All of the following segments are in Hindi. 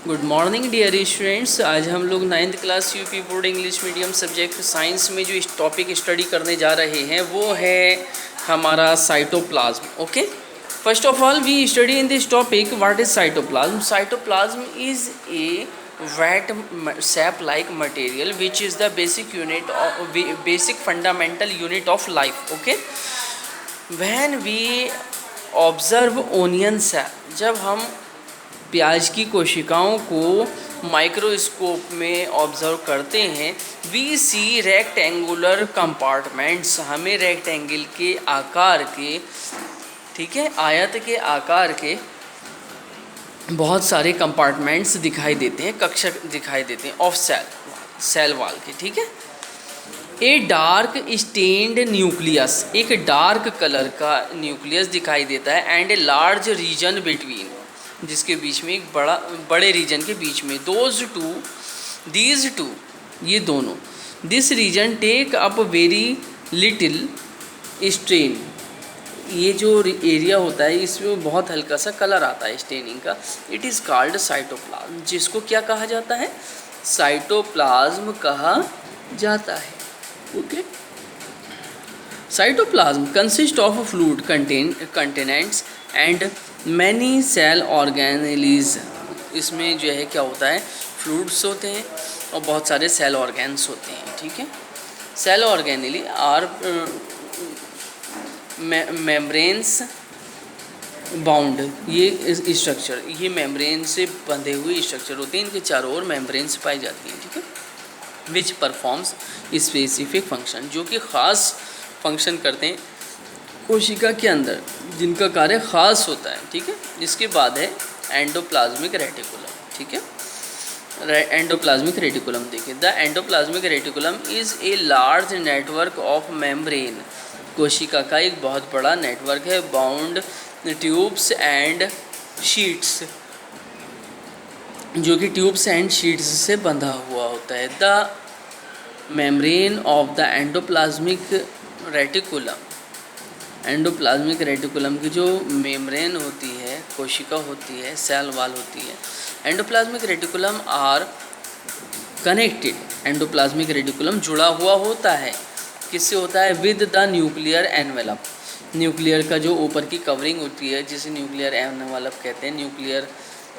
Good morning dear students. आज हम लोग 9th class UP board English medium subject science में जो टॉपिक स्टडी करने जा रहे हैं वो है हमारा cytoplasm. Okay, first of all we study in this topic what is cytoplasm. Cytoplasm is a wet sap like material which is the basic fundamental unit of life. Okay, when we observe onion sap, जब हम प्याज की कोशिकाओं को माइक्रोस्कोप में ऑब्जर्व करते हैं, वी सी रेक्टेंगुलर कंपार्टमेंट्स, हमें रेक्टेंगल के आकार के, ठीक है, आयत के आकार के बहुत सारे कंपार्टमेंट्स दिखाई देते हैं, कक्षा दिखाई देते हैं ऑफ सेल वाल के, ठीक है। ए डार्क स्टेन्ड न्यूक्लियस, एक डार्क कलर का न्यूक्लियस दिखाई देता है, and a large region between, जिसके बीच में एक बड़े रीजन के बीच में, दीज टू, ये दोनों, this region take up very little strain, ये जो एरिया होता है इसमें बहुत हल्का सा कलर आता है स्टेनिंग का। इट इज़ कॉल्ड साइटोप्लाज्म, जिसको क्या कहा जाता है, साइटोप्लाज्म कहा जाता है। Okay, cytoplasm consist of fluid contents and many cell organelles, इसमें जो है क्या होता है, फ्लूइड्स होते हैं और बहुत सारे सेल ऑर्गेन्स होते हैं, ठीक है। Cell organelle are membranes bound, ये स्ट्रक्चर, ये मेम्ब्रेन से बंधे हुए स्ट्रक्चर होते हैं, इनके चारों ओर मेम्ब्रेन्स पाई जाती हैं, ठीक है। विच परफॉर्म्स स्पेसिफिक फंक्शन, जो कि ख़ास फंक्शन करते हैं कोशिका के अंदर, जिनका कार्य ख़ास होता है, ठीक है। इसके बाद है एंडोप्लाज्मिक रेटिकुलम, ठीक है। एंडोप्लाज्मिक रेटिकुलम देखिए, the endoplasmic reticulum is a large network of membrane, कोशिका का एक बहुत बड़ा नेटवर्क है, बाउंड ट्यूब्स एंड शीट्स, जो कि ट्यूब्स एंड शीट्स से बंधा हुआ होता है। The membrane of the endoplasmic reticulum, endoplasmic reticulum की जो मेम्ब्रेन होती है, कोशिका होती है, सेल वाल होती है, endoplasmic reticulum are connected, endoplasmic reticulum जुड़ा हुआ होता है, किससे होता है, with the nuclear envelope, nuclear का जो ऊपर की कवरिंग होती है जिसे न्यूक्लियर एनवेलप कहते हैं, न्यूक्लियर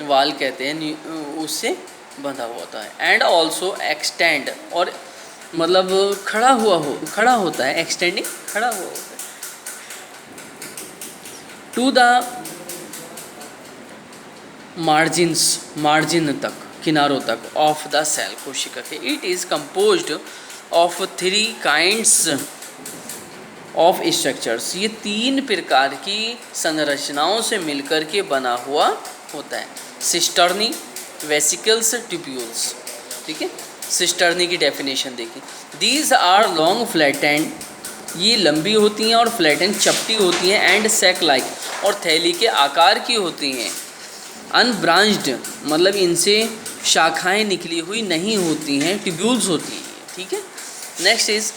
वाल कहते हैं, उससे बंधा हुआ होता है। एंड ऑल्सो एक्सटेंड, और मतलब खड़ा होता है, एक्सटेंडिंग, खड़ा हुआ होता है, टू द मार्जिन तक, किनारों तक, ऑफ द सेल, कोशिका के। It is composed of 3 kinds of structures, ये 3 प्रकार की संरचनाओं से मिलकर के बना हुआ होता है। सिस्टर्नी, वेसिकल्स, ट्यूब्यूल्स, ठीक है। सिस्टर्नी की डेफिनेशन देखिए, दीज आर लॉन्ग फ्लैटेंड, ये लंबी होती हैं और फ्लैटेंड, चपटी होती हैं, एंड सैक लाइक, और थैली के आकार की होती हैं। अनब्रांच्ड, मतलब इनसे शाखाएं निकली हुई नहीं होती हैं, ट्यूब्यूल्स होती हैं, ठीक है। Next is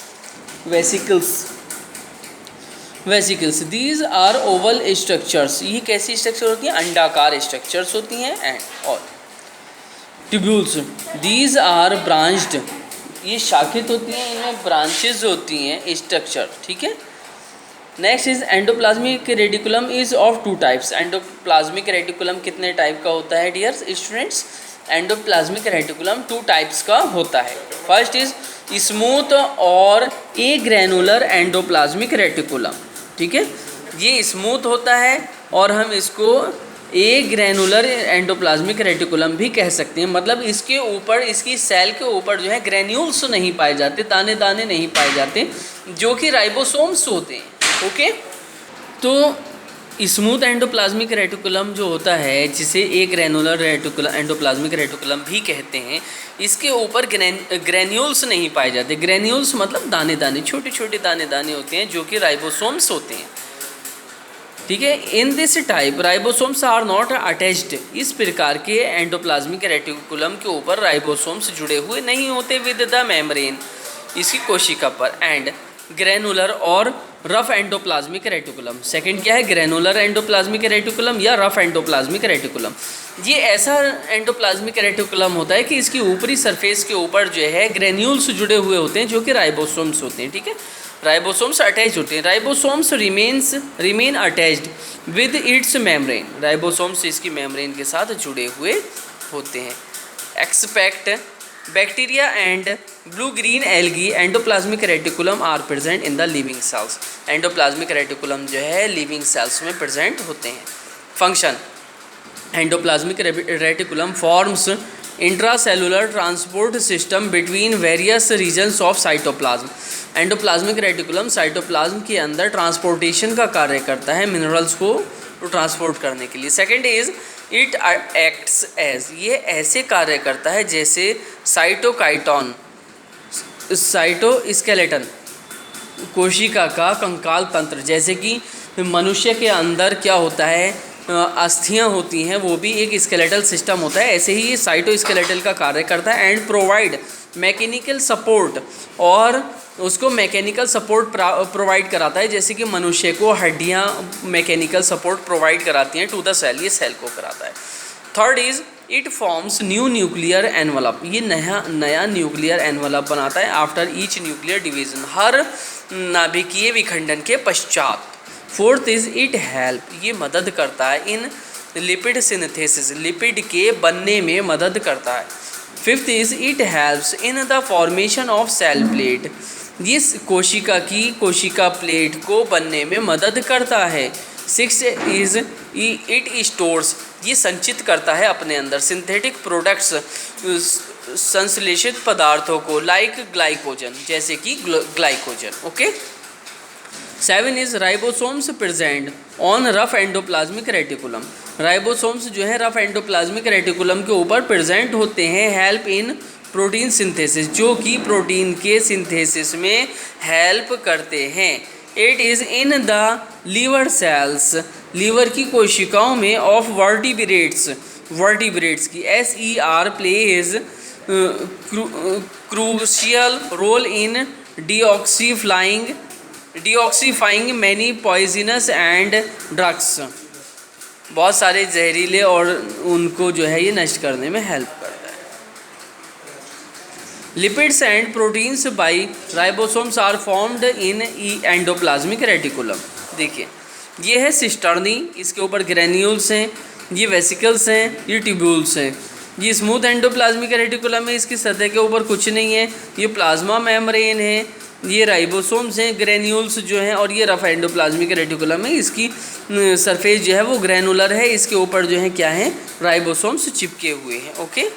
vesicles, these are oval structures, ये कैसी स्ट्रक्चर होती हैं, अंडाकार स्ट्रक्चर्स होती हैं, एंड और ट्यूब्यूल्स, दीज आर ब्रांच्ड, ये शाखित होती हैं, इनमें ब्रांचेज होती हैं, स्ट्रक्चर, ठीक है। Next is endoplasmic reticulum is of 2 types, endoplasmic reticulum कितने टाइप का होता है dear students, endoplasmic reticulum 2 types का होता है। फर्स्ट इज स्मूथ और ए ग्रैनुलर एंडोप्लाज्मिक रेटिकुलम, ठीक है, ये स्मूथ होता है और हम इसको ए ग्रैनुलर एंडोप्लाज्मिक रेटिकुलम भी कह सकते हैं, मतलब इसके ऊपर, इसकी सेल के ऊपर जो है ग्रैन्यूल्स नहीं पाए जाते, दाने दाने नहीं पाए जाते, जो कि राइबोसोम्स होते हैं। ओके, तो स्मूथ एंडोप्लाज्मिक रेटिकुलम जो होता है, जिसे ए ग्रैनुलर एंडोप्लाज्मिक रेटिकुलम भी कहते हैं, इसके ऊपर ग्रैन्यूल्स नहीं पाए जाते। ग्रैन्यूल्स मतलब दाने दाने, छोटे छोटे दाने दाने होते हैं, जो कि राइबोसोम्स होते हैं, ठीक है। In this type ribosomes are not attached, इस प्रकार के एंडोप्लाज्मिक रेटिकुलम के ऊपर राइबोसोम्स जुड़े हुए नहीं होते विद द मेम्ब्रेन, इसकी कोशिका पर, एंड ग्रैनुलर और रफ एंडोप्लाज्मिक रेटिकुलम। सेकंड क्या है, ग्रेनुलर एंडोप्लाज्मिक रेटिकुलम या रफ एंडोप्लाज्मिक रेटिकुलम। ये ऐसा एंडोप्लाज्मिक रेटिकुलम होता है कि इसकी ऊपरी सरफेस के ऊपर जो है ग्रेन्यूल्स जुड़े हुए होते हैं जो कि राइबोसोम्स होते हैं, ठीक है। राइबोसोम्स अटैच होते हैं। Ribosomes remain attached with its membrane. Ribosomes इसकी मेम्ब्रेन के साथ जुड़े हुए होते हैं। Expect bacteria and blue green algae endoplasmic reticulum are present in the living cells. Endoplasmic reticulum जो है लिविंग सेल्स में प्रेजेंट होते हैं। Function, endoplasmic reticulum forms intracellular transport system between various regions of cytoplasm. Endoplasmic reticulum cytoplasm के अंदर ट्रांसपोर्टेशन का कार्य करता है मिनरल्स को ट्रांसपोर्ट करने के लिए। Second is it acts as, ये ऐसे कार्य करता है जैसे साइटोकाइटोन, साइटोस्केलेटन, कोशिका का कंकाल तंत्र। जैसे कि मनुष्य के अंदर क्या होता है, अस्थियां होती हैं, वो भी एक स्केलेटल सिस्टम होता है, ऐसे ही ये साइटोस्केलेटल का कार्य करता है। एंड प्रोवाइड मैकेनिकल सपोर्ट, और उसको मैकेनिकल सपोर्ट प्रोवाइड कराता है, जैसे कि मनुष्य को हड्डियां मैकेनिकल सपोर्ट प्रोवाइड कराती हैं टू द सेल, ये सेल को कराता है। Third is it forms new nuclear envelope, ये नया न्यूक्लियर एनवलप बनाता है आफ्टर ईच न्यूक्लियर डिवीजन, हर नाभिकीय विखंडन के पश्चात। फोर्थ इज इट हेल्प, ये मदद करता है इन लिपिड सिंथेसिस, लिपिड के बनने में मदद करता है। Fifth is it helps in the formation of cell plate, ये कोशिका प्लेट को बनने में मदद करता है। सिक्स इज इट स्टोर्स, ये संचित करता है अपने अंदर सिंथेटिक प्रोडक्ट्स, संश्लेषित पदार्थों को, लाइक ग्लाइकोजन, जैसे कि glycogen. Okay. Seven is ribosomes present on rough endoplasmic reticulum. Ribosomes जो है रफ एंडोप्लाज्मिक रेटिकुलम के ऊपर प्रेजेंट होते हैं। हेल्प इन प्रोटीन सिंथेसिस, जो कि प्रोटीन के सिंथेसिस में हेल्प करते हैं। It is in the liver cells, liver की कोशिकाओं में ऑफ वर्टिब्रेट्स की SER plays crucial role in detoxifying many poisonous and drugs, बहुत सारे जहरीले और उनको जो है ये नष्ट करने में हेल्प करता है। Lipids and proteins by ribosomes are formed in endoplasmic reticulum. देखिए ये है सिस्टर्नी, इसके ऊपर ग्रेन्यूल्स हैं, ये वेसिकल्स हैं, ये ट्यूब्यूल्स हैं। ये स्मूथ एंडोप्लाज्मिक रेटिकुलम है, इसकी सतह के ऊपर कुछ नहीं है। ये प्लाज्मा मेम्ब्रेन है, ये राइबोसोम्स हैं, ग्रेन्यूल्स जो हैं, और ये रफ एंडोप्लाज्मिक रेटिकुलम है, इसकी सरफेस जो है वो ग्रेनुलर है, इसके ऊपर जो है क्या है, राइबोसोम्स चिपके हुए हैं। ओके।